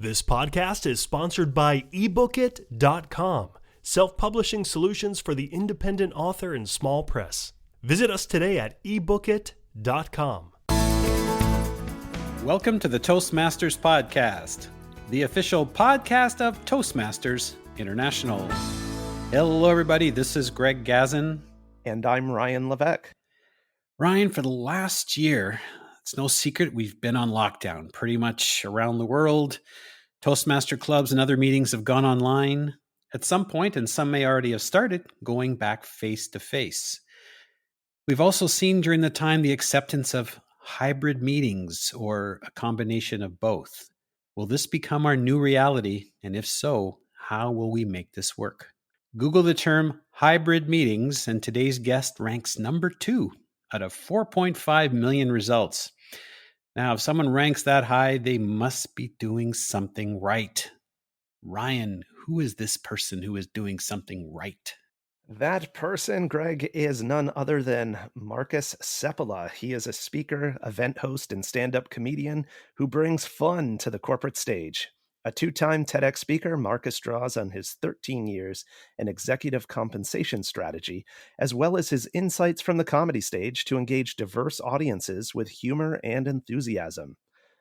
This podcast is sponsored by ebookit.com, self-publishing solutions for the independent author and small press. Visit us today at ebookit.com. Welcome to the Toastmasters podcast, the official podcast of Toastmasters International. Hello, everybody. This is Greg Gazin. And I'm Ryan Levesque. Ryan, for the last year, it's no secret we've been on lockdown pretty much around the world. Toastmaster clubs and other meetings have gone online at some point, and some may already have started going back face to face. We've also seen during the time the acceptance of hybrid meetings or a combination of both. Will this become our new reality? And if so, how will we make this work? Google the term hybrid meetings, and today's guest ranks number 2 out of 4.5 million results. Now, if someone ranks that high, they must be doing something right. Ryan, who is this person who is doing something right? That person, Greg, is none other than Markus Seppälä. He is a speaker, event host, and stand-up comedian who brings fun to the corporate stage. A 2-time TEDx speaker, Markus draws on his 13 years in executive compensation strategy, as well as his insights from the comedy stage to engage diverse audiences with humor and enthusiasm.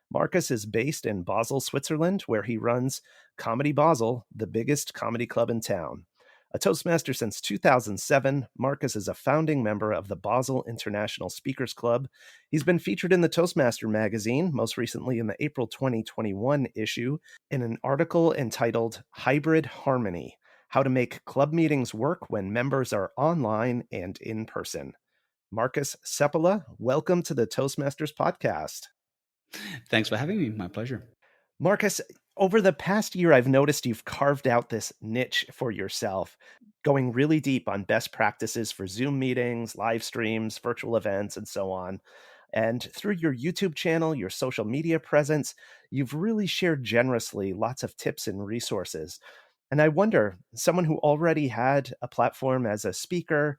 Markus is based in Basel, Switzerland, where he runs Comedy Basel, the biggest comedy club in town. A Toastmaster since 2007, Markus is a founding member of the Basel International Speakers Club. He's been featured in the Toastmaster magazine, most recently in the April 2021 issue, in an article entitled Hybrid Harmony: How to Make Club Meetings Work When Members Are Online and in Person. Markus Seppälä, welcome to the Toastmasters podcast. Thanks for having me. My pleasure. Markus, over the past year, I've noticed you've carved out this niche for yourself, going really deep on best practices for Zoom meetings, live streams, virtual events, and so on. And through your YouTube channel, your social media presence, you've really shared generously lots of tips and resources. And I wonder, someone who already had a platform as a speaker,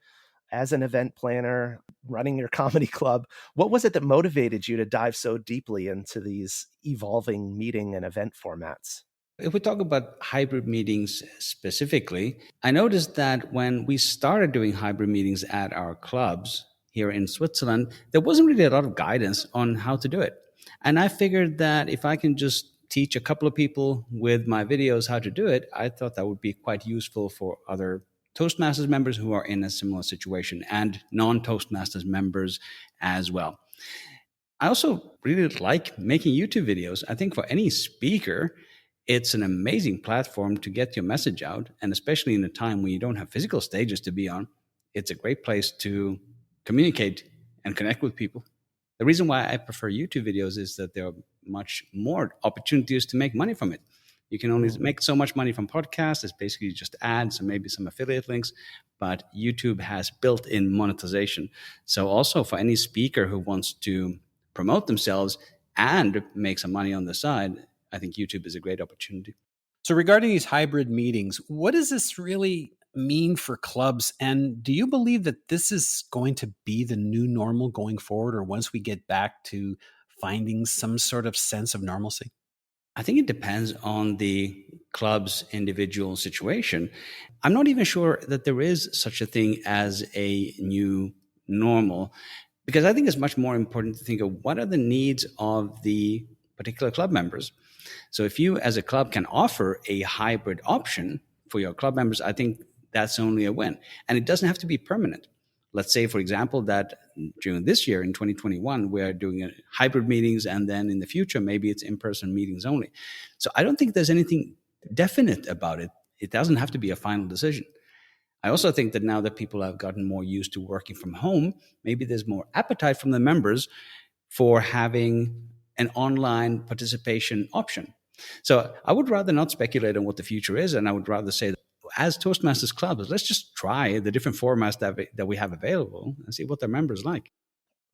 as an event planner, running your comedy club, what was it that motivated you to dive so deeply into these evolving meeting and event formats? If we talk about hybrid meetings specifically, I noticed that when we started doing hybrid meetings at our clubs here in Switzerland, there wasn't really a lot of guidance on how to do it. And I figured that if I can just teach a couple of people with my videos how to do it, I thought that would be quite useful for other Toastmasters members who are in a similar situation and non-Toastmasters members as well. I also really like making YouTube videos. I think for any speaker, it's an amazing platform to get your message out. And especially in a time when you don't have physical stages to be on, it's a great place to communicate and connect with people. The reason why I prefer YouTube videos is that there are much more opportunities to make money from it. You can only make so much money from podcasts. It's basically just ads and maybe some affiliate links, but YouTube has built-in monetization. So also for any speaker who wants to promote themselves and make some money on the side, I think YouTube is a great opportunity. So regarding these hybrid meetings, what does this really mean for clubs? And do you believe that this is going to be the new normal going forward, or once we get back to finding some sort of sense of normalcy? I think it depends on the club's individual situation. I'm not even sure that there is such a thing as a new normal, because I think it's much more important to think of what are the needs of the particular club members. So if you as a club can offer a hybrid option for your club members, I think that's only a win. And it doesn't have to be permanent. Let's say, for example, that during this year in 2021, we're doing hybrid meetings, and then in the future, maybe it's in-person meetings only. So I don't think there's anything definite about it. It doesn't have to be a final decision. I also think that now that people have gotten more used to working from home, maybe there's more appetite from the members for having an online participation option. So I would rather not speculate on what the future is, and I would rather say that as Toastmasters clubs, let's just try the different formats that we have available and see what their members like.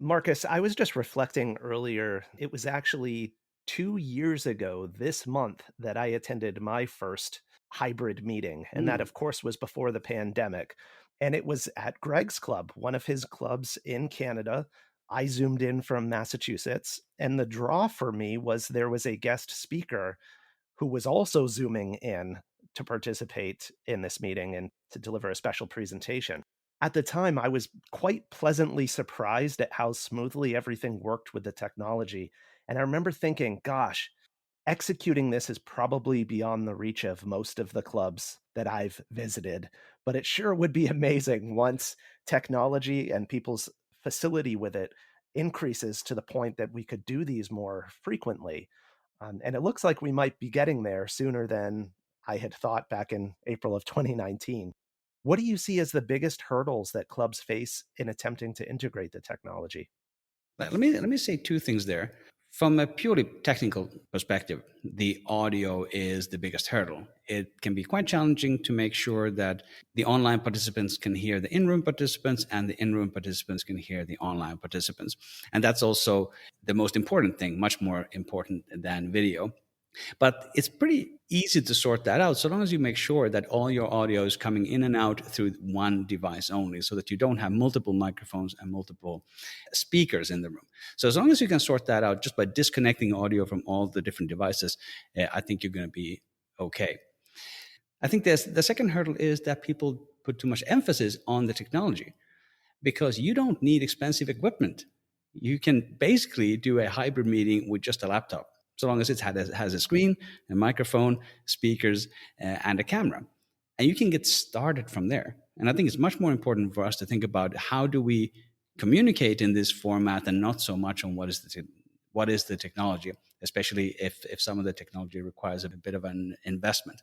Markus, I was just reflecting earlier. It was actually 2 years ago this month that I attended my first hybrid meeting. And that, of course, was before the pandemic. And it was at Greg's club, one of his clubs in Canada. I zoomed in from Massachusetts. And the draw for me was there was a guest speaker who was also Zooming in to participate in this meeting and to deliver a special presentation. At the time, I was quite pleasantly surprised at how smoothly everything worked with the technology. And I remember thinking, gosh, executing this is probably beyond the reach of most of the clubs that I've visited, but it sure would be amazing once technology and people's facility with it increases to the point that we could do these more frequently. And it looks like we might be getting there sooner than I had thought back in April of 2019. What do you see as the biggest hurdles that clubs face in attempting to integrate the technology? Let me say two things there. From a purely technical perspective, the audio is the biggest hurdle. It can be quite challenging to make sure that the online participants can hear the in-room participants and the in-room participants can hear the online participants. And that's also the most important thing, much more important than video. But it's pretty easy to sort that out so long as you make sure that all your audio is coming in and out through one device only, so that you don't have multiple microphones and multiple speakers in the room. So as long as you can sort that out just by disconnecting audio from all the different devices, I think you're going to be okay. I think the second hurdle is that people put too much emphasis on the technology, because you don't need expensive equipment. You can basically do a hybrid meeting with just a laptop, so long as it has a screen, a microphone, speakers, and a camera. And you can get started from there. And I think it's much more important for us to think about how do we communicate in this format and not so much on what is the technology, especially if some of the technology requires a bit of an investment.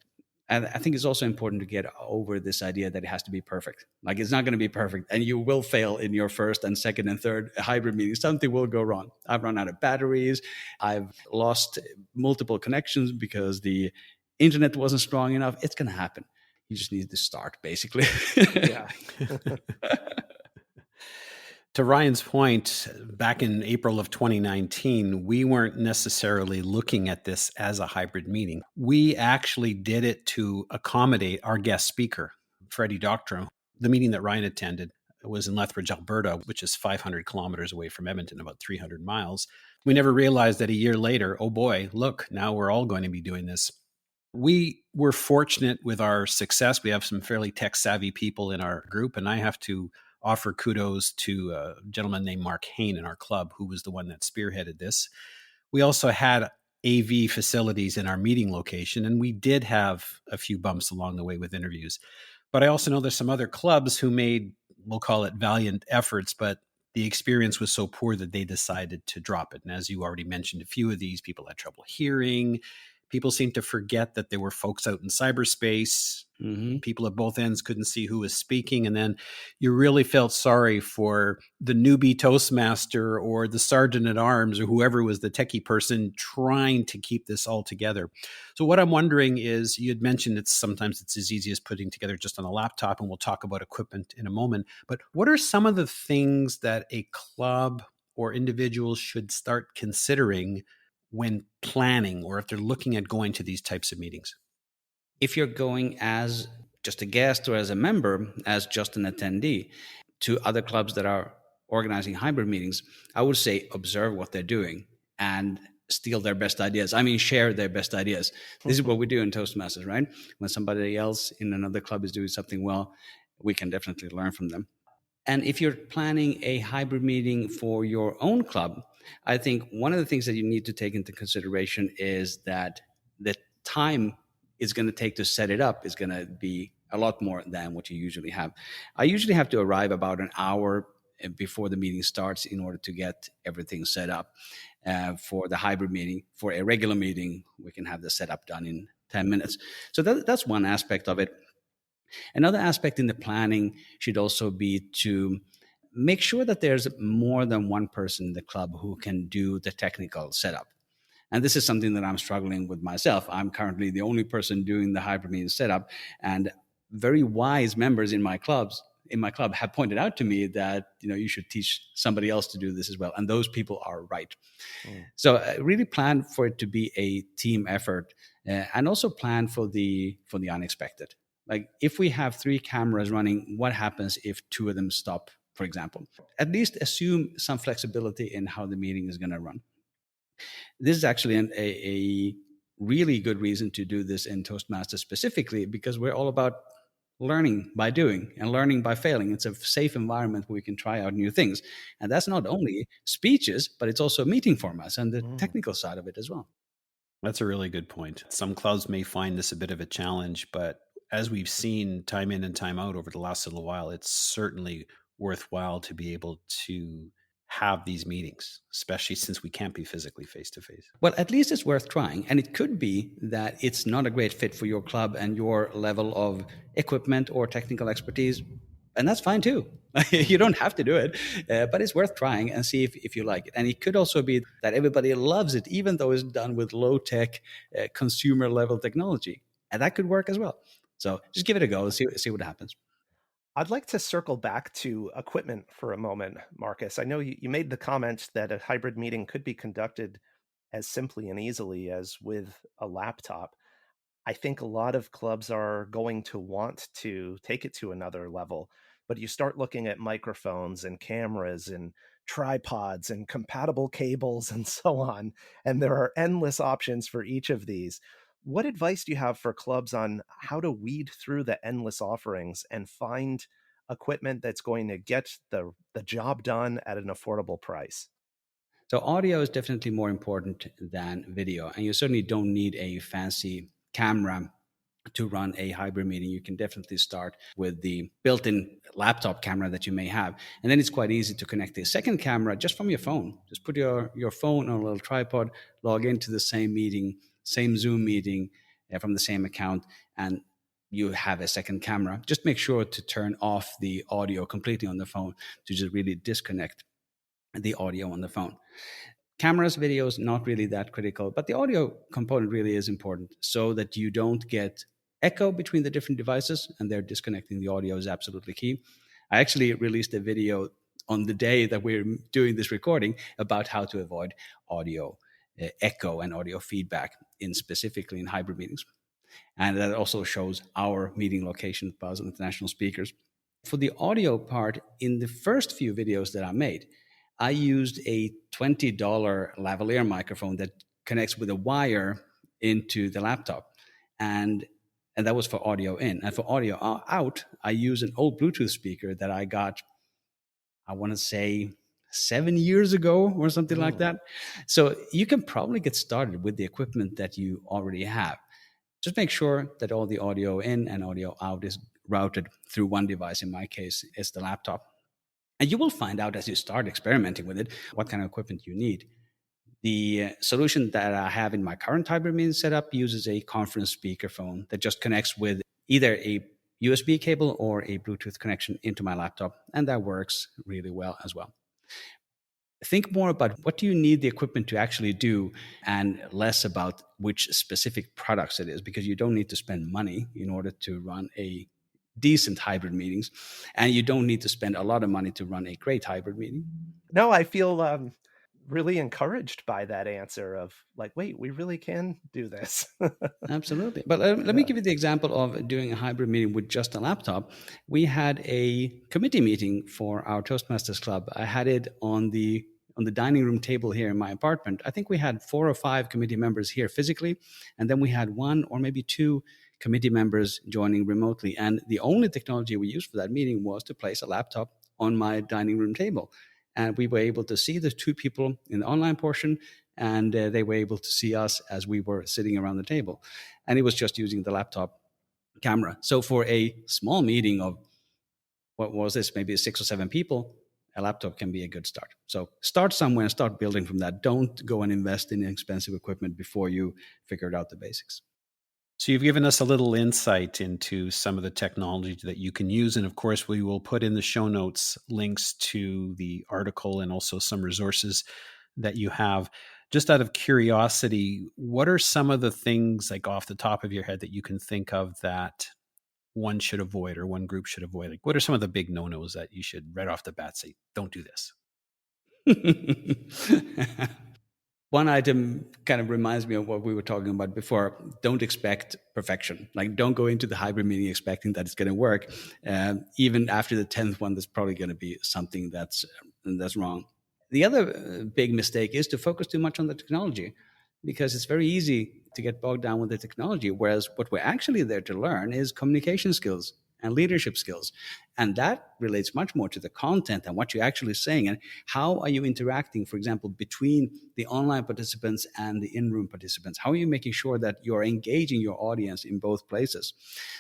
And I think it's also important to get over this idea that it has to be perfect. Like, it's not going to be perfect, and you will fail in your first and second and third hybrid meeting. Something will go wrong. I've run out of batteries. I've lost multiple connections because the internet wasn't strong enough. It's going to happen. You just need to start, basically. Yeah. To Ryan's point, back in April of 2019, we weren't necessarily looking at this as a hybrid meeting. We actually did it to accommodate our guest speaker, Freddie Doctorow. The meeting that Ryan attended was in Lethbridge, Alberta, which is 500 kilometers away from Edmonton, about 300 miles. We never realized that a year later, oh boy, look, now we're all going to be doing this. We were fortunate with our success. We have some fairly tech-savvy people in our group, and I have to offer kudos to a gentleman named Mark Hain in our club, who was the one that spearheaded this. We also had AV facilities in our meeting location, and we did have a few bumps along the way with interviews. But I also know there's some other clubs who made, we'll call it valiant efforts, but the experience was so poor that they decided to drop it. And as you already mentioned, a few of these people had trouble hearing. People seemed to forget that there were folks out in cyberspace. Mm-hmm. People at both ends couldn't see who was speaking. And then you really felt sorry for the newbie Toastmaster or the sergeant at arms or whoever was the techie person trying to keep this all together. So what I'm wondering is, you had mentioned sometimes it's as easy as putting together just on a laptop, and we'll talk about equipment in a moment. But what are some of the things that a club or individuals should start considering when planning, or if they're looking at going to these types of meetings? If you're going as just a guest or as a member, as just an attendee to other clubs that are organizing hybrid meetings, I would say observe what they're doing and steal their best ideas. I mean, share their best ideas. This is what we do in Toastmasters, right? When somebody else in another club is doing something well, we can definitely learn from them. And if you're planning a hybrid meeting for your own club, I think one of the things that you need to take into consideration is that the time it's going to take to set it up is going to be a lot more than what you usually have. I usually have to arrive about an hour before the meeting starts in order to get everything set up for the hybrid meeting. For a regular meeting, we can have the setup done in 10 minutes. So that's one aspect of it. Another aspect in the planning should also be to make sure that there's more than one person in the club who can do the technical setup. And this is something that I'm struggling with myself. I'm currently the only person doing the hybrid meeting setup, and very wise members in my club have pointed out to me that you should teach somebody else to do this as well, and those people are right. So really plan for it to be a team effort, and also plan for the unexpected. Like, if we have 3 cameras running, what happens if 2 of them stop, for example? At least assume some flexibility in how the meeting is going to run. This is actually a really good reason to do this in Toastmasters specifically, because we're all about learning by doing and learning by failing. It's a safe environment where we can try out new things. And that's not only speeches, but it's also meeting formats and the technical side of it as well. That's a really good point. Some clubs may find this a bit of a challenge, but as we've seen time in and time out over the last little while, it's certainly worthwhile to be able to have these meetings, especially since we can't be physically face to face. Well, at least it's worth trying. And it could be that it's not a great fit for your club and your level of equipment or technical expertise. And that's fine too. You don't have to do it, but it's worth trying and see if you like it. And it could also be that everybody loves it, even though it's done with low-tech consumer level technology. And that could work as well. So just give it a go and see what happens. I'd like to circle back to equipment for a moment, Markus. I know you made the comment that a hybrid meeting could be conducted as simply and easily as with a laptop. I think a lot of clubs are going to want to take it to another level, but you start looking at microphones and cameras and tripods and compatible cables and so on, and there are endless options for each of these. What advice do you have for clubs on how to weed through the endless offerings and find equipment that's going to get the job done at an affordable price? So audio is definitely more important than video, and you certainly don't need a fancy camera to run a hybrid meeting. You can definitely start with the built-in laptop camera that you may have. And then it's quite easy to connect a second camera just from your phone. Just put your phone on a little tripod, log into the same meeting, same Zoom meeting from the same account, and you have a second camera. Just make sure to turn off the audio completely on the phone to just really disconnect the audio on the phone. Cameras, videos, not really that critical, but the audio component really is important so that you don't get echo between the different devices, and they're disconnecting the audio is absolutely key. I actually released a video on the day that we're doing this recording about how to avoid audio echo and audio feedback specifically in hybrid meetings. And that also shows our meeting location, Basel International Speakers. For the audio part, in the first few videos that I made, I used a $20 lavalier microphone that connects with a wire into the laptop. And that was for audio in. And for audio out, I use an old Bluetooth speaker that I got, I want to say 7 years ago or something like that. So you can probably get started with the equipment that you already have. Just make sure that all the audio in and audio out is routed through one device. In my case, it's the laptop. And you will find out as you start experimenting with it what kind of equipment you need. The solution that I have in my current hybrid meeting setup uses a conference speakerphone that just connects with either a USB cable or a Bluetooth connection into my laptop, and that works really well as well. Think more about what do you need the equipment to actually do and less about which specific products it is, because you don't need to spend money in order to run a decent hybrid meetings, and you don't need to spend a lot of money to run a great hybrid meeting. No, I feel really encouraged by that answer of like, wait, we really can do this. Absolutely. But let me give you the example of doing a hybrid meeting with just a laptop. We had a committee meeting for our Toastmasters club. I had it on the dining room table here in my apartment. I think we had 4 or 5 committee members here physically, and then we had 1 or maybe 2 committee members joining remotely. And the only technology we used for that meeting was to place a laptop on my dining room table. And we were able to see the 2 people in the online portion, and they were able to see us as we were sitting around the table. And it was just using the laptop camera. So for a small meeting of, what was this, maybe 6 or 7 people, a laptop can be a good start. So start somewhere and start building from that. Don't go and invest in expensive equipment before you figured out the basics. So you've given us a little insight into some of the technology that you can use. And of course, we will put in the show notes links to the article and also some resources that you have. Just out of curiosity, what are some of the things, like off the top of your head, that you can think of that one should avoid or one group should avoid? Like, what are some of the big no-nos that you should right off the bat say, don't do this? One item kind of reminds me of what we were talking about before. Don't expect perfection. Like, don't go into the hybrid meeting expecting that it's going to work. Even after the 10th one, there's probably going to be something that's wrong. The other big mistake is to focus too much on the technology, because it's very easy to get bogged down with the technology. Whereas what we're actually there to learn is communication skills and leadership skills. And that relates much more to the content and what you're actually saying and how are you interacting, for example, between the online participants and the in-room participants. How are you making sure that you're engaging your audience in both places?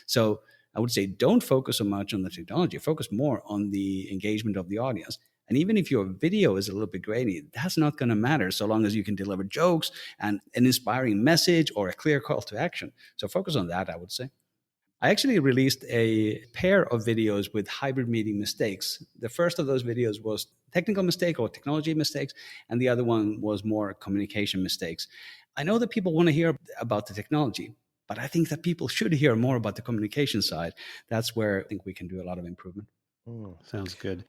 So I would say don't focus so much on the technology, focus more on the engagement of the audience. And even if your video is a little bit grainy, that's not going to matter so long as you can deliver jokes and an inspiring message or a clear call to action. So focus on that, I would say. I actually released a pair of videos with hybrid meeting mistakes. The first of those videos was technical mistake or technology mistakes, and the other one was more communication mistakes. I know that people want to hear about the technology, but I think that people should hear more about the communication side. That's where I think we can do a lot of improvement. Sounds good.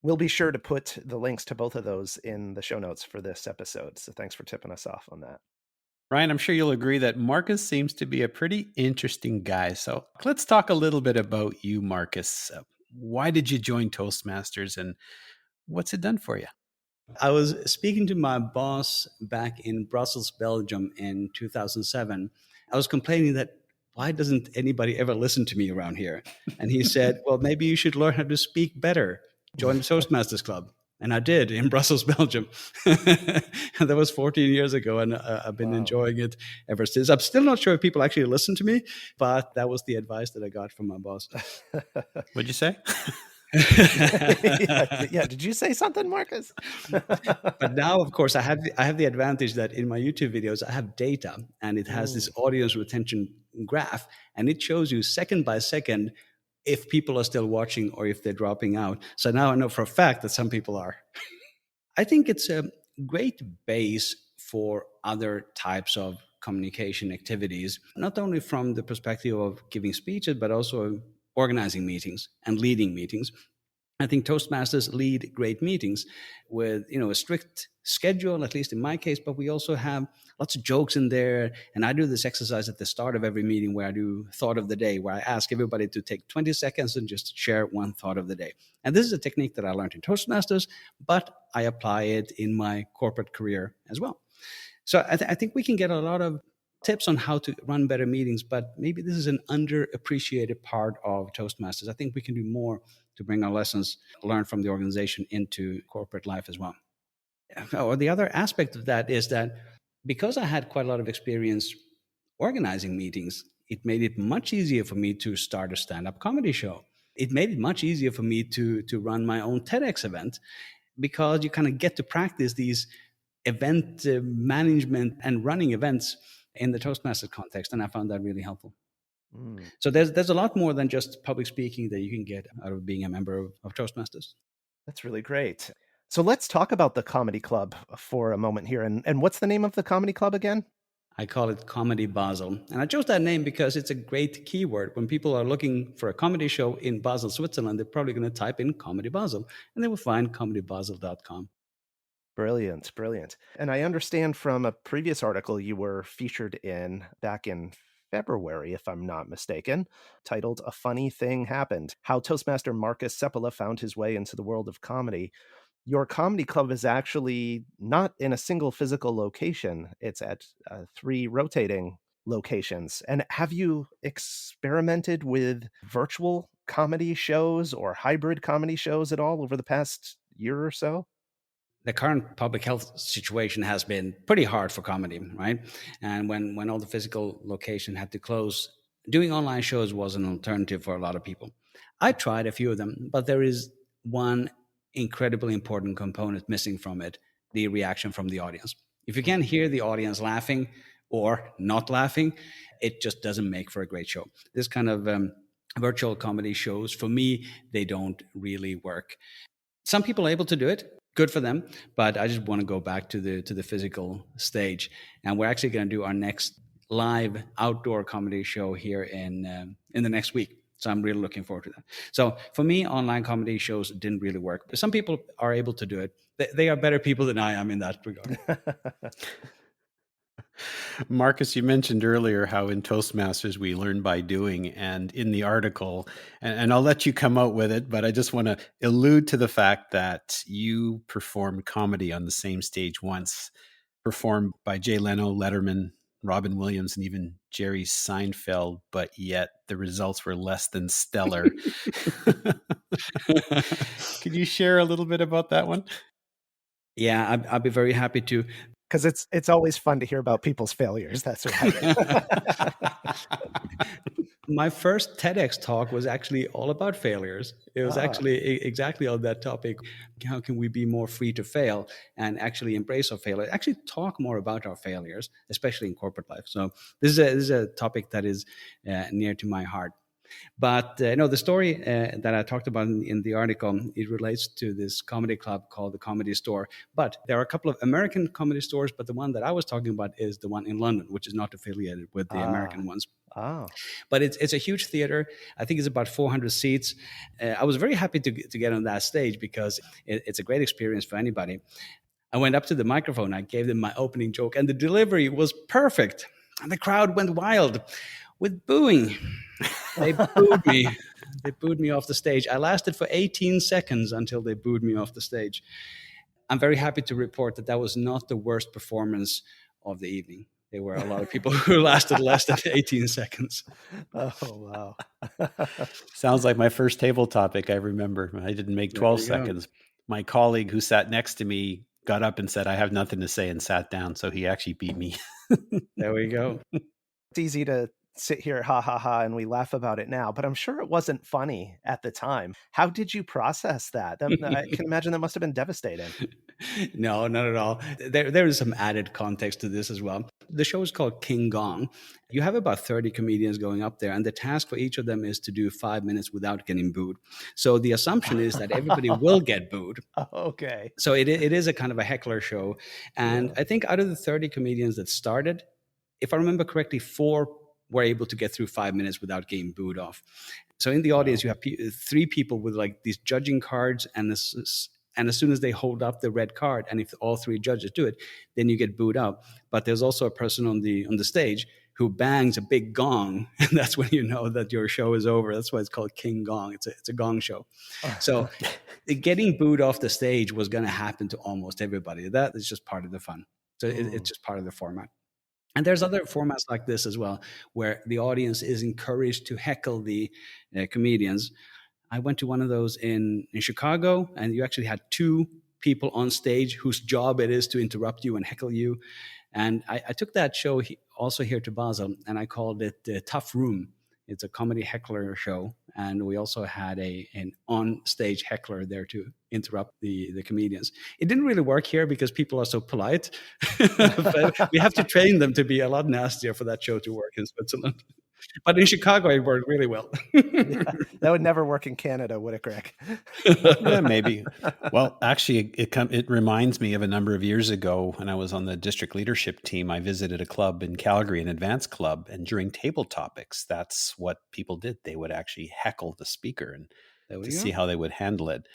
We'll be sure to put the links to both of those in the show notes for this episode. So thanks for tipping us off on that. Ryan, I'm sure you'll agree that Markus seems to be a pretty interesting guy. So let's talk a little bit about you, Markus. Why did you join Toastmasters and what's it done for you? I was speaking to my boss back in Brussels, Belgium in 2007. I was complaining that why doesn't anybody ever listen to me around here? And he said, well, maybe you should learn how to speak better. Join the Toastmasters Club. And I did in Brussels, Belgium. That was 14 years ago, and I've been enjoying it ever since. I'm still not sure if people actually listen to me, but that was the advice that I got from my boss. What'd you say? Yeah. Did you say something, Markus? But now, of course, I have the advantage that in my YouTube videos, I have data, and it has this audience retention graph, and it shows you second by second if people are still watching or if they're dropping out. So now I know for a fact that some people are. I think it's a great base for other types of communication activities, not only from the perspective of giving speeches, but also organizing meetings and leading meetings. I think Toastmasters lead great meetings with, a strict schedule, at least in my case, but we also have lots of jokes in there. And I do this exercise at the start of every meeting where I do thought of the day, where I ask everybody to take 20 seconds and just share one thought of the day. And this is a technique that I learned in Toastmasters, but I apply it in my corporate career as well. So I think we can get a lot of tips on how to run better meetings, but maybe this is an underappreciated part of Toastmasters. I think we can do more to bring our lessons learned from the organization into corporate life as well. Or the other aspect of that is that because I had quite a lot of experience organizing meetings, it made it much easier for me to start a stand-up comedy show. It made it much easier for me to run my own TEDx event, because you kind of get to practice these event management and running events in the Toastmasters context, and I found that really helpful. So there's a lot more than just public speaking that you can get out of being a member of Toastmasters. That's really great. So let's talk about the comedy club for a moment here. And what's the name of the comedy club again? I call it Comedy Basel. And I chose that name because it's a great keyword. When people are looking for a comedy show in Basel, Switzerland, they're probably going to type in Comedy Basel, and they will find comedybasel.com. Brilliant, brilliant. And I understand from a previous article you were featured in back in February, if I'm not mistaken, titled A Funny Thing Happened, How Toastmaster Markus Seppälä Found His Way into the World of Comedy. Your comedy club is actually not in a single physical location. It's at 3 rotating locations. And have you experimented with virtual comedy shows or hybrid comedy shows at all over the past year or so? The current public health situation has been pretty hard for comedy, right? And when all the physical location had to close, doing online shows was an alternative for a lot of people. I tried a few of them, but there is one incredibly important component missing from it: the reaction from the audience. If you can't hear the audience laughing or not laughing, it just doesn't make for a great show. This kind of virtual comedy shows, for me, they don't really work. Some people are able to do it. Good for them, but I just want to go back to the physical stage, and we're actually going to do our next live outdoor comedy show here in the next week. So I'm really looking forward to that. So for me, online comedy shows didn't really work, but some people are able to do it. They are better people than I am in that regard. Markus, you mentioned earlier how in Toastmasters we learn by doing, and in the article, and I'll let you come out with it, but I just want to allude to the fact that you performed comedy on the same stage once, performed by Jay Leno, Letterman, Robin Williams and even Jerry Seinfeld, but yet the results were less than stellar. Could you share a little bit about that one? Yeah, I'd be very happy to. Because it's always fun to hear about people's failures. That's right. My first TEDx talk was actually all about failures. It was actually exactly on that topic. How can we be more free to fail and actually embrace our failure? Actually talk more about our failures, especially in corporate life. So this is a topic that is near to my heart. But no, the story that I talked about in the article, it relates to this comedy club called the Comedy Store. But there are a couple of American comedy stores, but the one that I was talking about is the one in London, which is not affiliated with the American ones. But it's a huge theater. I think it's about 400 seats. I was very happy to get on that stage because it's a great experience for anybody. I went up to the microphone. I gave them my opening joke, and the delivery was perfect. And the crowd went wild with booing. They booed me. They booed me off the stage. I lasted for 18 seconds until they booed me off the stage. I'm very happy to report that was not the worst performance of the evening. There were a lot of people who lasted less than 18 seconds. Oh, wow. Sounds like my first table topic. I remember I didn't make 12 seconds. My colleague who sat next to me got up and said, I have nothing to say, and sat down. So he actually beat me. There we go. It's easy to sit here, ha, ha, ha, and we laugh about it now, but I'm sure it wasn't funny at the time. How did you process that? I can imagine that must have been devastating. No, not at all. There is some added context to this as well. The show is called King Gong. You have about 30 comedians going up there, and the task for each of them is to do 5 minutes without getting booed. So the assumption is that everybody will get booed. Okay. So it is a kind of a heckler show. And I think out of the 30 comedians that started, if I remember correctly, 4 were able to get through 5 minutes without getting booed off. So in the audience, you have 3 people with like these judging cards, and as soon as they hold up the red card, and if all 3 judges do it, then you get booed out. But there's also a person on the stage who bangs a big gong, and that's when you know that your show is over. That's why it's called King Gong. It's a gong show. So getting booed off the stage was going to happen to almost everybody. That is just part of the fun. So it's just part of the format. And there's other formats like this as well, where the audience is encouraged to heckle the comedians. I went to one of those in Chicago, and you actually had 2 people on stage whose job it is to interrupt you and heckle you. And I took that show also here to Basel, and I called it Tough Room. It's a comedy heckler show. And we also had an on-stage heckler there to interrupt the comedians. It didn't really work here because people are so polite. But we have to train them to be a lot nastier for that show to work in Switzerland. But in Chicago, it worked really well. Yeah, that would never work in Canada, would it, Greg? Yeah, maybe. Well, actually, it reminds me of a number of years ago when I was on the district leadership team. I visited a club in Calgary, an advanced club, and during table topics, that's what people did. They would actually heckle the speaker and to see how they would handle it.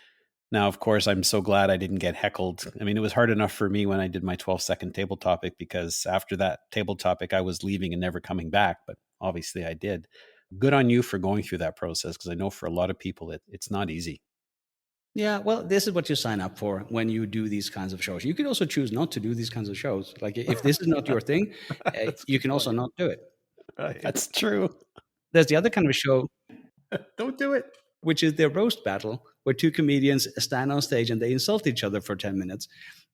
Now, of course, I'm so glad I didn't get heckled. I mean, it was hard enough for me when I did my 12-second table topic, because after that table topic, I was leaving and never coming back. But obviously I did. Good on you for going through that process, because I know for a lot of people, it's not easy. Yeah, well, this is what you sign up for when you do these kinds of shows. You can also choose not to do these kinds of shows. Like if this is not your thing, you can also not do it. Right. That's true. There's the other kind of show. Don't do it. Which is their roast battle, where 2 comedians stand on stage and they insult each other for 10 minutes.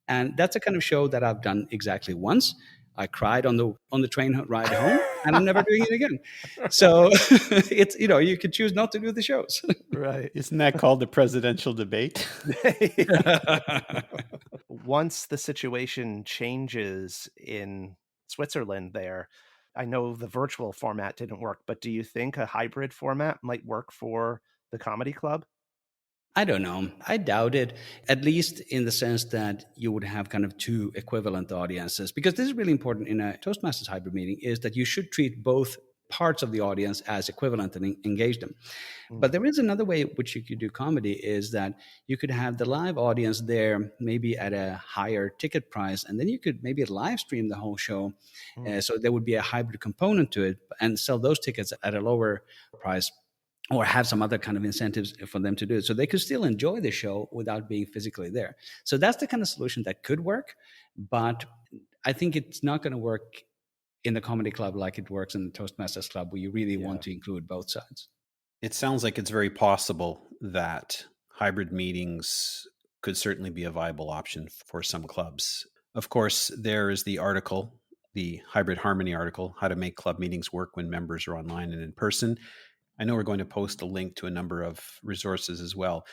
And that's a kind of show that I've done exactly once. I cried on the train ride home, and I'm never doing it again. So it's, you could choose not to do the shows. Right. Isn't that called the presidential debate? Once the situation changes in Switzerland there, I know the virtual format didn't work, but do you think a hybrid format might work for the comedy club? I don't know. I doubt it, at least in the sense that you would have kind of 2 equivalent audiences. Because this is really important in a Toastmasters hybrid meeting, is that you should treat both parts of the audience as equivalent and engage them. But there is another way which you could do comedy, is that you could have the live audience there maybe at a higher ticket price, and then you could maybe live stream the whole show. So there would be a hybrid component to it, and sell those tickets at a lower price, or have some other kind of incentives for them to do it. So they could still enjoy the show without being physically there. So that's the kind of solution that could work, but I think it's not going to work in the comedy club like it works in the Toastmasters club, where you really want to include both sides. It sounds like it's very possible that hybrid meetings could certainly be a viable option for some clubs. Of course, there is the article, the Hybrid Harmony article, How to Make Club Meetings Work When Members Are Online and in Person. I know we're going to post a link to a number of resources as well.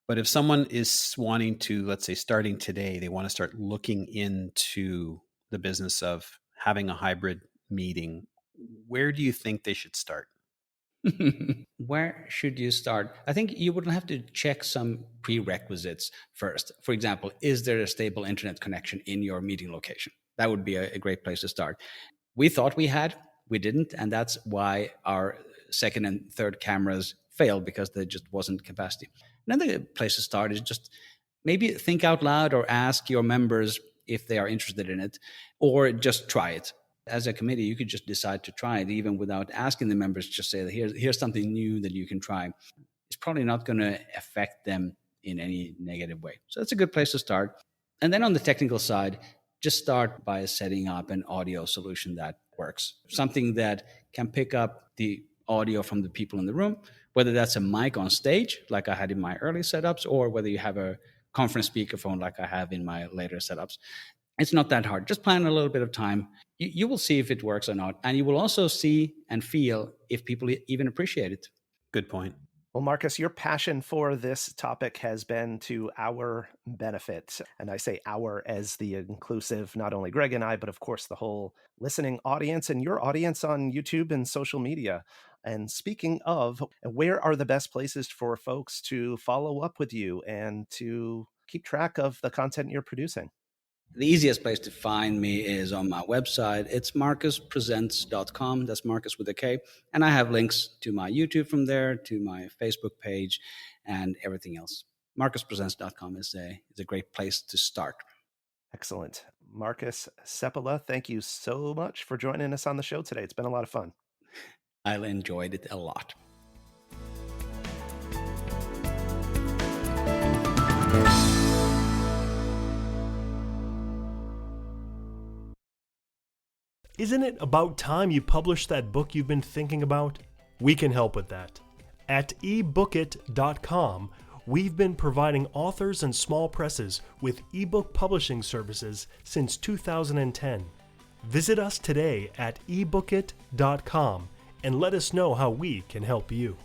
But if someone is wanting to, let's say, starting today, they want to start looking into the business of having a hybrid meeting, where do you think they should start? Where should you start? I think you would have to check some prerequisites first. For example, is there a stable internet connection in your meeting location? That would be a great place to start. We thought we didn't, and that's why our second and third cameras failed, because there just wasn't capacity. Another place to start is just maybe think out loud or ask your members if they are interested in it, or just try it. As a committee, you could just decide to try it even without asking the members. Just say, here's something new that you can try. It's probably not going to affect them in any negative way. So that's a good place to start. And then on the technical side, just start by setting up an audio solution that works. Something that can pick up the audio from the people in the room, whether that's a mic on stage, like I had in my early setups, or whether you have a conference speakerphone like I have in my later setups. It's not that hard. Just plan a little bit of time. You will see if it works or not. And you will also see and feel if people even appreciate it. Good point. Well, Markus, your passion for this topic has been to our benefit. And I say our as the inclusive, not only Greg and I, but of course the whole listening audience and your audience on YouTube and social media. And speaking of, where are the best places for folks to follow up with you and to keep track of the content you're producing? The easiest place to find me is on my website. It's markuspresents.com. That's Markus with a K. And I have links to my YouTube from there, to my Facebook page, and everything else. markuspresents.com is a great place to start. Excellent. Markus Seppälä, thank you so much for joining us on the show today. It's been a lot of fun. I enjoyed it a lot. Isn't it about time you published that book you've been thinking about? We can help with that. At ebookit.com, we've been providing authors and small presses with ebook publishing services since 2010. Visit us today at ebookit.com and let us know how we can help you.